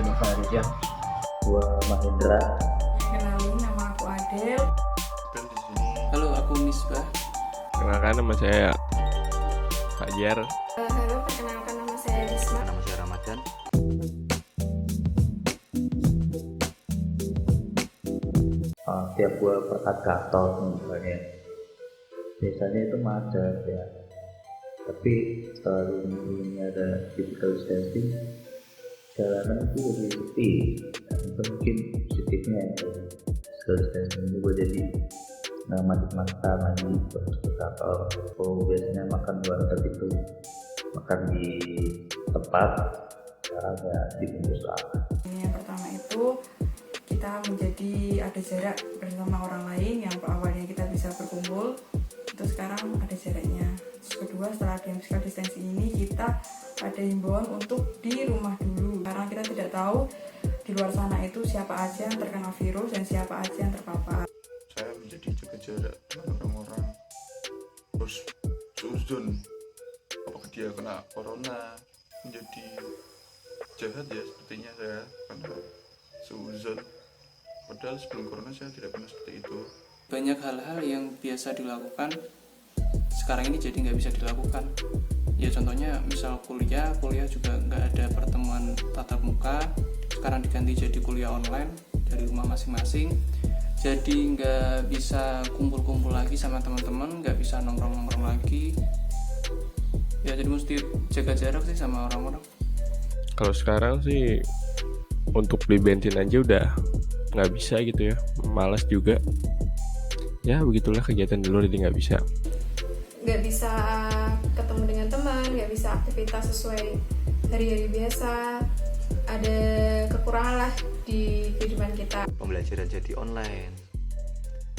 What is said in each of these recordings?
Nova Haridia. Gua Mahendra. Kenalin, nama aku Adel. Halo, aku Misbah. Kenalkan nama saya Fajar. Halo, perkenalkan nama saya Risma. Nama saya Ramadan. Tiap gua berangkat kantor misalnya, biasanya itu macet ya. Tapi setelah ini ada physical distancing, jalanan itu lebih sepi. Dan itu mungkin positifnya ya. Physical distancing ini gua jadi makan lagi terus ke kantor. Biasanya makan luar itu makan di tempat, sekarang ya dibungkus lah. Yang pertama itu kita menjadi ada jarak bersama orang lain yang awalnya kita bisa berkumpul, itu sekarang ada jaraknya. Terus kedua, setelah ada physical distancing ini kita ada himbauan untuk di rumah dulu, karena kita tidak tahu di luar sana itu siapa aja yang terkena virus dan siapa aja yang terpapar. Saya menjadi jaga jarak dengan orang-orang, terus seuzon apakah dia kena corona, menjadi jahat ya sepertinya saya karena seuzon, padahal sebelum corona saya tidak pernah seperti itu. Banyak hal-hal yang biasa dilakukan sekarang ini jadi nggak bisa dilakukan. Ya contohnya misal kuliah juga nggak ada pertemuan tatap muka, sekarang diganti jadi kuliah online dari rumah masing-masing. Jadi nggak bisa kumpul-kumpul lagi sama teman-teman, nggak bisa nongkrong-nongkrong lagi. Ya jadi mesti jaga jarak sih sama orang-orang. Kalau sekarang sih untuk beli bensin aja udah nggak bisa gitu ya, malas juga. Ya begitulah kegiatan di luar, jadi nggak bisa. Nggak bisa ketemu dengan teman, nggak bisa aktivitas sesuai hari-hari biasa. Ada kekurangan lah di kehidupan kita. Pembelajaran jadi online.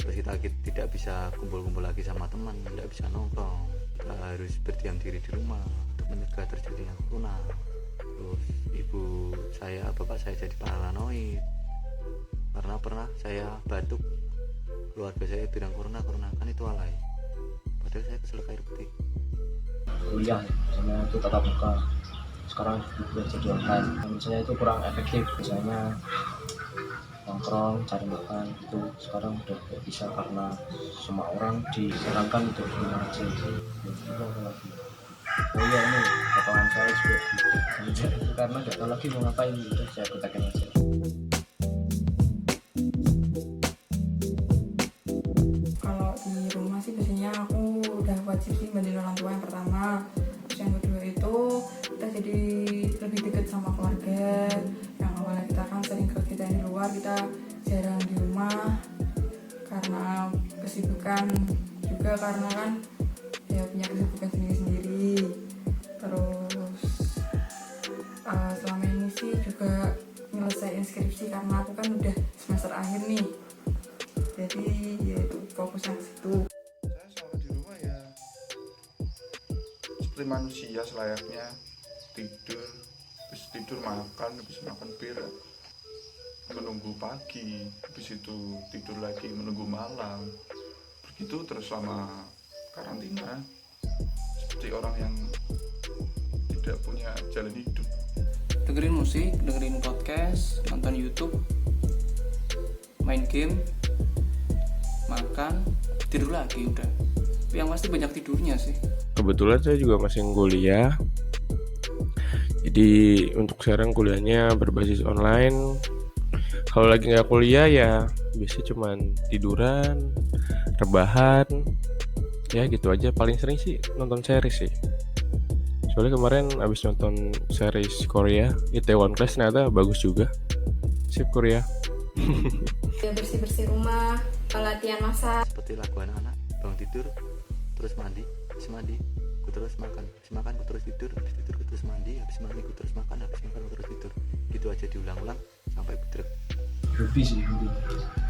Terus kita tidak bisa kumpul-kumpul lagi sama teman, tidak bisa nongkrong. Kita harus berdiam diri di rumah untuk mencegah terjadinya corona. Terus ibu saya, bapak saya jadi paranoid karena pernah saya batuk, keluarga saya bilang corona kan itu alay, padahal saya kesel air putih. Kuliah misalnya itu tatap muka, sekarang sudah jadi online. Misalnya itu kurang efektif, misalnya nongkrong cari makan itu sekarang udah gak bisa karena semua orang disarankan untuk di rumah aja. Oh iya, ini potongan saya juga karena gak tahu lagi mau ngapain, udah saya katakan aja. Kalau di rumah sih biasanya aku udah wajib sih bantuin orang tua yang pertama. Terus yang kedua itu kita jadi lebih dekat sama keluarga. Yang awalnya kita kan sering kegiatan di luar, kita jarang di rumah karena kesibukan juga, karena kan ya punya kesibukan sendiri-sendiri. Terus selama ini sih juga nyelesain skripsi karena aku kan udah semester akhir nih, jadi ya itu fokusnya ke situ. Saya selama di rumah ya seperti manusia selayaknya, tidur makan, habis makan bir, menunggu pagi, habis itu tidur lagi menunggu malam, begitu terus selama karantina, seperti orang yang tidak punya jalan hidup. Dengerin musik, dengerin podcast, nonton YouTube, main game, makan, tidur lagi udah. Yang pasti banyak tidurnya sih. Kebetulan saya juga masih kuliah, jadi untuk sekarang kuliahnya berbasis online. Kalau lagi nggak kuliah ya biasanya cuman tiduran, rebahan, ya gitu aja. Paling sering sih nonton series sih. Soalnya kemarin abis nonton series Korea, Itaewon Class, ternyata bagus juga. Sip Korea. Ya bersih-bersih rumah, latihan masak. Seperti lagu anak-anak, bangun tidur, terus mandi, habis mandi, ku terus makan, habis makan ku terus tidur, habis tidur ku terus mandi, habis mandi ku terus makan, habis makan ku terus tidur. Gitu aja diulang-ulang sampai budrek. Hobi sih, hobi.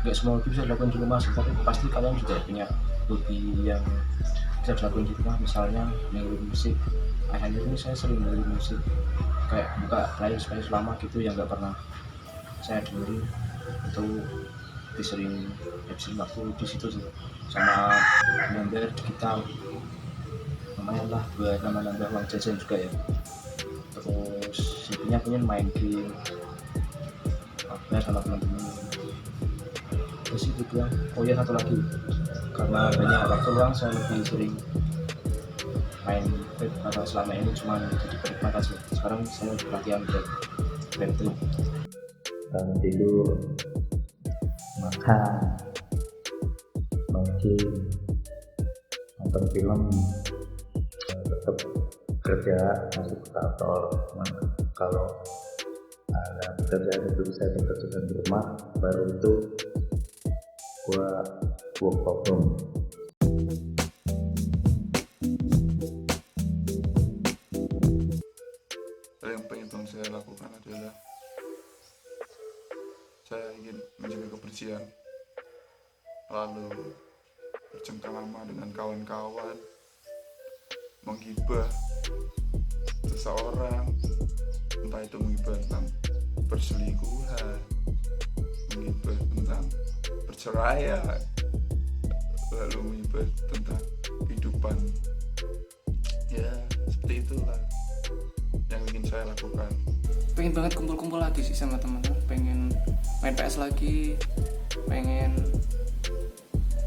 Nggak semua hobi bisa dilakukan di rumah, tapi pasti kalian juga punya hobi yang bisa dilakukan di rumah. Misalnya dengerin musik. Akhir-akhir ini saya sering dengerin musik, kayak buka playlist lama gitu yang nggak pernah saya dengerin. Itu sering habisin waktu di situ sih, sama member digital lumayan lah buat nambah uang jajan juga ya. Terus sebenarnya pengen main game ya sama teman-teman. Terus itu doang. Oh ya satu lagi, karena banyak waktu luang saya lebih sering main vape karena selama ini cuma jadi penikmat aja. Sekarang saya latihan buat vape. Bangun tidur, makan, main game, nonton film, tetap kerja, masuk ke kantor. Cuman kalau ada pekerjaan itu saya bekerja di rumah, baru itu gua work from home. Hal yang pengen saya lakukan adalah saya ingin menjaga kebersihan, lalu bercengkrama dengan kawan-kawan, menghibah seseorang, entah itu menghibah tentang perselingkuhan, menghibah tentang perceraian, lalu menghibah tentang kehidupan. Ya seperti itulah yang ingin saya lakukan. Pengen banget kumpul-kumpul lagi sih sama teman-teman, pengen main PS lagi, pengen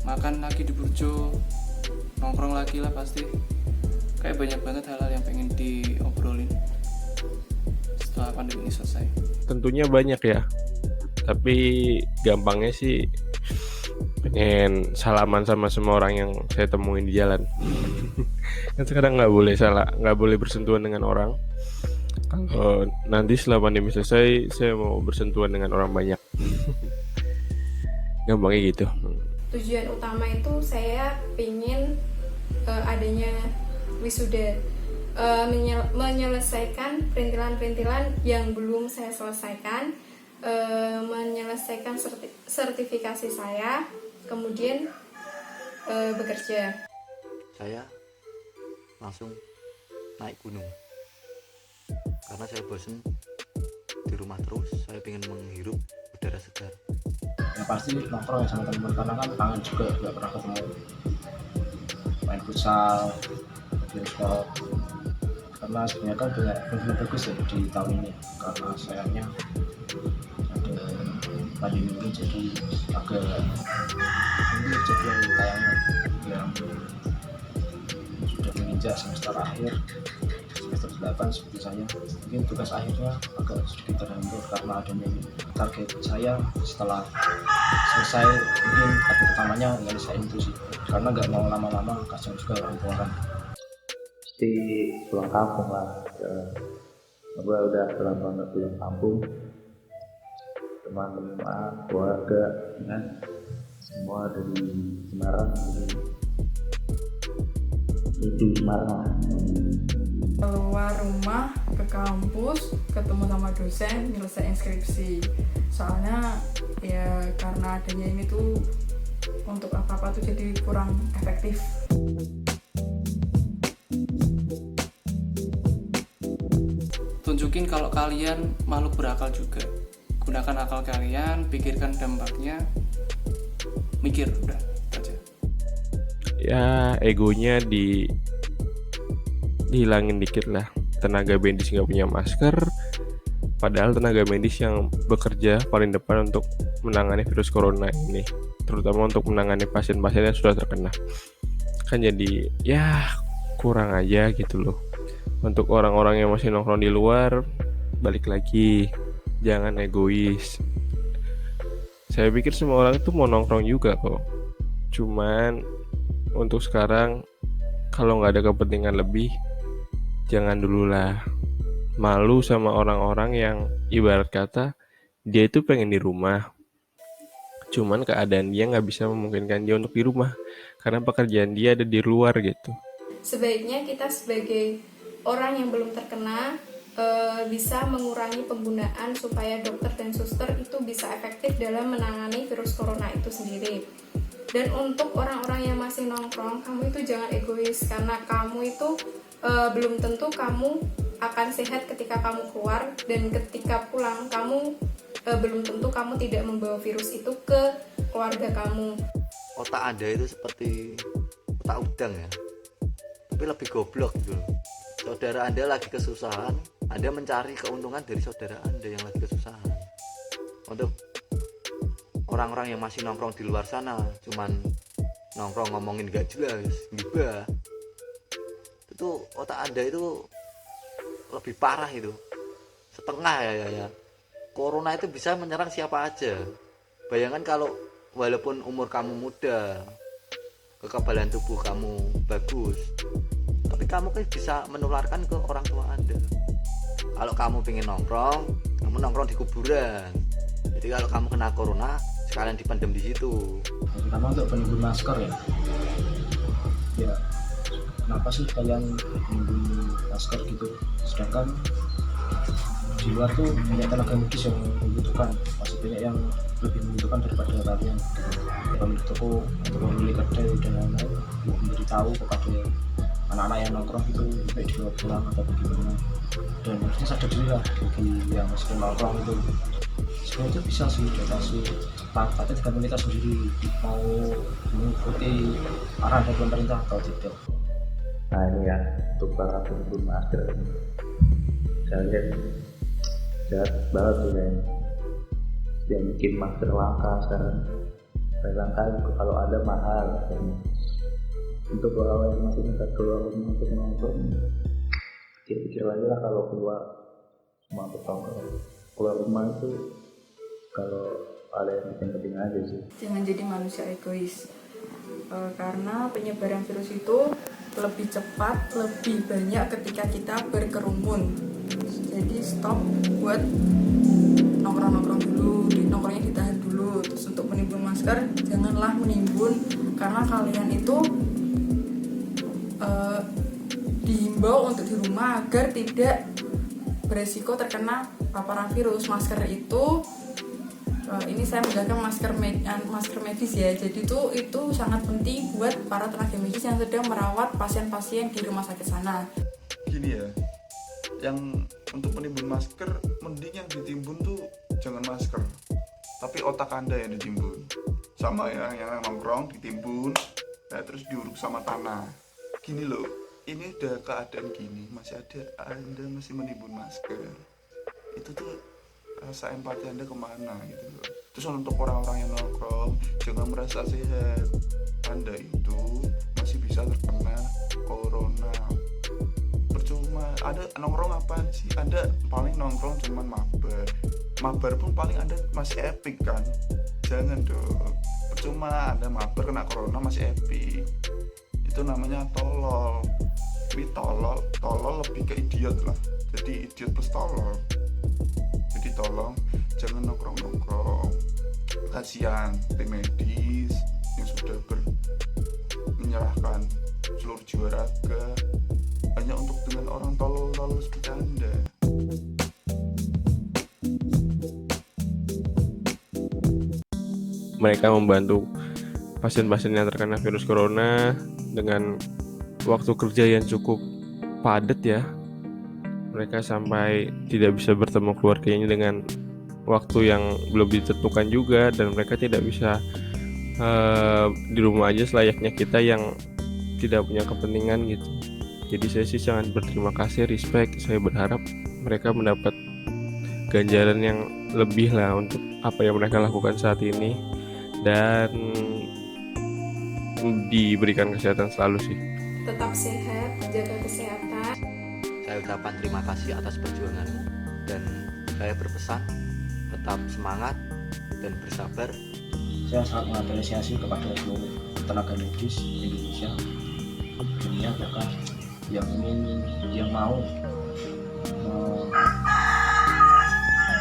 makan lagi di Burjo, nongkrong lagi lah pasti. Kayak banyak banget hal-hal yang pengen diobrolin setelah pandemi ini selesai. Tentunya banyak ya, tapi gampangnya sih pengen salaman sama semua orang yang saya temuin di jalan. Kan sekarang nggak boleh bersentuhan dengan orang. Kalau nanti setelah pandemi selesai, saya mau bersentuhan dengan orang banyak. Gampangnya gitu. Tujuan utama itu saya pingin adanya wisuda, menyelesaikan perintilan-perintilan yang belum saya selesaikan, menyelesaikan sertifikasi saya, kemudian bekerja. Saya langsung naik gunung karena saya bosen di rumah terus. Saya ingin menghirup udara segar. Ya pasti nongkrong ya sama teman, karena kan kangen juga nggak pernah ketemu. Main futsal, bioskop, karena sebenarnya kan banyak film bagus ya di tahun ini, karena sayangnya ada pandemi ini jadi agak ini jadi yang tayangnya yang sudah menginjak semester akhir, semester 8 seperti saya, mungkin tugas akhirnya agak sedikit terhambat karena adanya target saya setelah selesai, mungkin target utamanya nyelesain itu sih, karena nggak mau lama-lama, kasihan juga orang tua kan. Pasti pulang kampung lah. Gue udah pelan banget pulang kampung, teman-teman, keluarga, kan semua dari Semarang, itu Semarang. Keluar rumah ke kampus, ketemu sama dosen, nyelesain skripsi. Soalnya ya karena adanya ini tuh untuk apa-apa tuh jadi kurang efektif. Tunjukin kalau kalian makhluk berakal juga. Gunakan akal kalian, pikirkan dampaknya, mikir, udah itu aja. Ya egonya dihilangin dikit lah. Tenaga medis nggak punya masker, padahal tenaga medis yang bekerja paling depan untuk menangani virus corona ini, terutama untuk menangani pasien-pasien yang sudah terkena, kan jadi ya kurang aja gitu loh. Untuk orang-orang yang masih nongkrong di luar, balik lagi, jangan egois. Saya pikir semua orang itu mau nongkrong juga kok, cuman untuk sekarang kalau nggak ada kepentingan lebih, jangan dulu lah. Malu sama orang-orang yang ibarat kata dia itu pengen di rumah, cuman keadaan dia nggak bisa memungkinkan dia untuk di rumah karena pekerjaan dia ada di luar gitu. Sebaiknya kita sebagai orang yang belum terkena bisa mengurangi penggunaan supaya dokter dan suster itu bisa efektif dalam menangani virus corona itu sendiri. Dan untuk orang-orang yang masih nongkrong, kamu itu jangan egois, karena kamu itu belum tentu kamu akan sehat ketika kamu keluar, dan ketika pulang kamu belum tentu kamu tidak membawa virus itu ke keluarga kamu. Otak Anda itu seperti otak udang ya, tapi lebih goblok gitu. Saudara Anda lagi kesusahan, Anda mencari keuntungan dari saudara Anda yang lagi kesusahan. untuk orang-orang yang masih nongkrong di luar sana, cuman nongkrong ngomongin gak jelas, gibah, itu otak Anda itu lebih parah itu, setengah ya. Corona itu bisa menyerang siapa aja. Bayangkan kalau walaupun umur kamu muda, kekebalan tubuh kamu bagus, tapi kamu kan bisa menularkan ke orang tua Anda. Kalau kamu pengen nongkrong, kamu nongkrong di kuburan. Jadi kalau kamu kena corona, sekalian dipendam di situ. Terutama untuk penimbun masker ya kenapa sih kalian penimbun masker gitu, sedangkan di luar tuh banyak tenaga medis yang membutuhkan, masih banyak yang lebih membutuhkan daripada kalian gitu. Pemilik toko atau pemilik kedai dan lain-lain memberitahu kepada anak-anak yang nongkrong itu baik dibawa pulang atau bagaimana, dan harusnya sadar diri lah bagi yang masih nongkrong itu. Sebenarnya itu bisa sih dotasi cepat, tapi tergantung kita sendiri mau mengikuti arahan dari pemerintah atau tidak. Nah ini ya, untuk para penimbun masker saya lihat jahat banget tuh yang bikin masker langka sekarang. Langka juga kalau ada mahal kan. Untuk orang yang masih nekat keluar rumah untuk nonton, pikir-pikir lagi lah kalau keluar cuma untuk nongkrong. Keluar rumah itu kalau ada yang penting aja sih. Jangan jadi manusia egois, karena penyebaran virus itu lebih cepat, lebih banyak ketika kita berkerumun. Jadi stop buat nongkrong-nongkrong dulu, nongkrongnya ditahan dulu. Terus untuk menimbun masker, janganlah menimbun, karena kalian itu dihimbau untuk di rumah agar tidak beresiko terkena paparan virus. Masker itu ini saya menggunakan masker medis ya, jadi itu sangat penting buat para tenaga medis yang sedang merawat pasien-pasien di rumah sakit sana. Gini ya, yang untuk menimbun masker mending yang ditimbun tuh jangan masker, tapi otak Anda yang ditimbun. Sama yang nongkrong ditimbun, ya, terus diuruk sama tanah. Gini loh, ini udah keadaan gini, masih ada Anda masih menimbun masker, itu tuh rasa empati Anda kemana gitu loh. Terus untuk orang-orang yang nongkrong, jangan merasa sehat, Anda itu masih bisa terkena corona. Percuma, ada nongkrong apaan sih? Anda paling nongkrong cuman mabar pun paling Anda masih epic kan. Jangan dong, percuma Anda mabar kena corona masih epic. Itu namanya tolol. Tapi tolol lebih ke idiot lah. Jadi idiot plus tolol. Jadi tolong jangan nongkrong-nongkrong. Kasihan tim medis yang sudah menyerahkan seluruh jiwa raga hanya untuk dengan orang tolol seperti Anda. Mereka membantu pasien-pasien yang terkena virus corona dengan waktu kerja yang cukup padat ya. Mereka sampai tidak bisa bertemu keluarganya dengan waktu yang belum ditentukan juga, dan mereka tidak bisa di rumah aja selayaknya kita yang tidak punya kepentingan gitu. Jadi saya sih sangat berterima kasih, respect. Saya berharap mereka mendapat ganjaran yang lebih lah untuk apa yang mereka lakukan saat ini, dan diberikan kesehatan selalu sih. Tetap sehat, jaga kesehatan. Saya ucapkan terima kasih atas perjuanganmu, dan saya berpesan tetap semangat dan bersabar. Saya sangat mengapresiasi kepada seluruh tenaga medis Indonesia, dunia, bahkan yang mau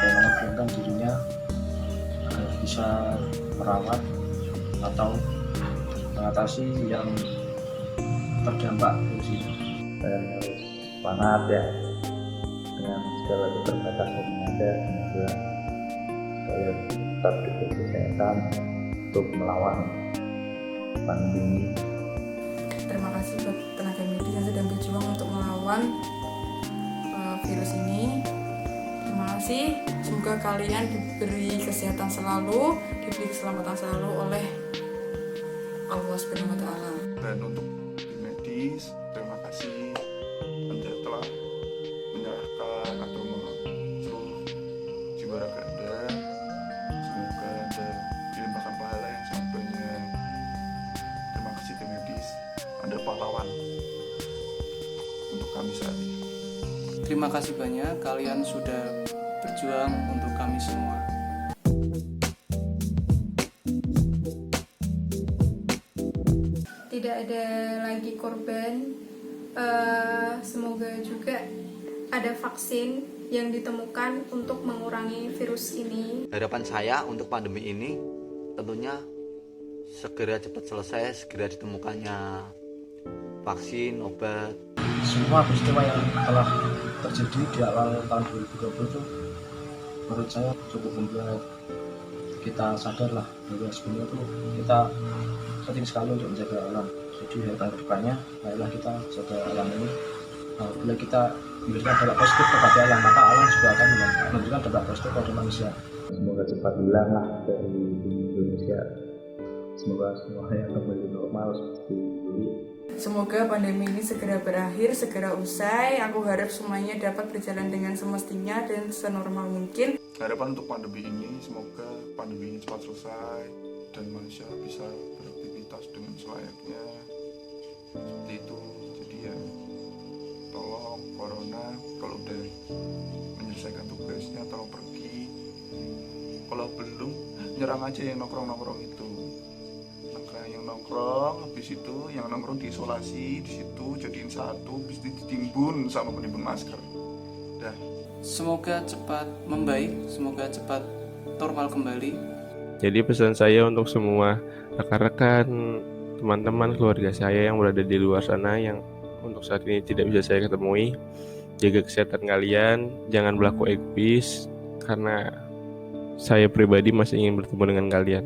mengorbankan dirinya agar bisa merawat atau mengatasi yang terdampak virus ini. Dan harus semangat ya dengan segala keterbatasan yang ada. Semoga kalian tetap diberi kesehatan untuk melawan pandemi. Terima kasih buat tenaga medis yang sedang berjuang untuk melawan virus ini. Terima kasih. Semoga kalian diberi kesehatan selalu, diberi keselamatan selalu oleh Allah Subhanahu wa Ta'ala. Dan untuk tim medis, terima kasih Anda telah menyerahkan atau seluruh jiwa raga Anda pahlawan untuk kami saat ini. Terima kasih banyak kalian sudah berjuang untuk kami semua. Tidak ada lagi korban. Semoga juga ada vaksin yang ditemukan untuk mengurangi virus ini. Harapan saya untuk pandemi ini tentunya segera cepat selesai, segera ditemukannya vaksin, obat. Semua peristiwa yang telah terjadi di awal tahun 2020 itu menurut saya cukup membuat kita sadar lah bahwa sebenarnya itu kita penting sekali untuk menjaga alam. Jadi harapan kedepannya marilah kita jaga alam ini. Bila kita memberikan dampak positif kepada alam, maka alam juga akan memberikan dampak positif kepada manusia. Semoga cepat hilang lah dari Indonesia. Semoga semuanya kembali normal seperti dulu. Semoga pandemi ini segera berakhir, segera usai. Aku harap semuanya dapat berjalan dengan semestinya dan senormal mungkin. Harapan untuk pandemi ini, semoga pandemi ini cepat selesai dan manusia bisa beraktivitas dengan selayaknya seperti itu. Jadi ya tolong corona kalau udah menyelesaikan tugasnya tolong pergi, kalau belum nyerang aja yang nongkrong itu. Yang nongkrong, habis itu yang nongkrong diisolasi di situ, jadiin satu, habis itu ditimbun sama penimbun masker. Dah. Semoga cepat membaik, semoga cepat normal kembali. Jadi pesan saya untuk semua rekan-rekan, teman-teman, keluarga saya yang berada di luar sana yang untuk saat ini tidak bisa saya ketemui, jaga kesehatan kalian, jangan berlaku egois karena saya pribadi masih ingin bertemu dengan kalian.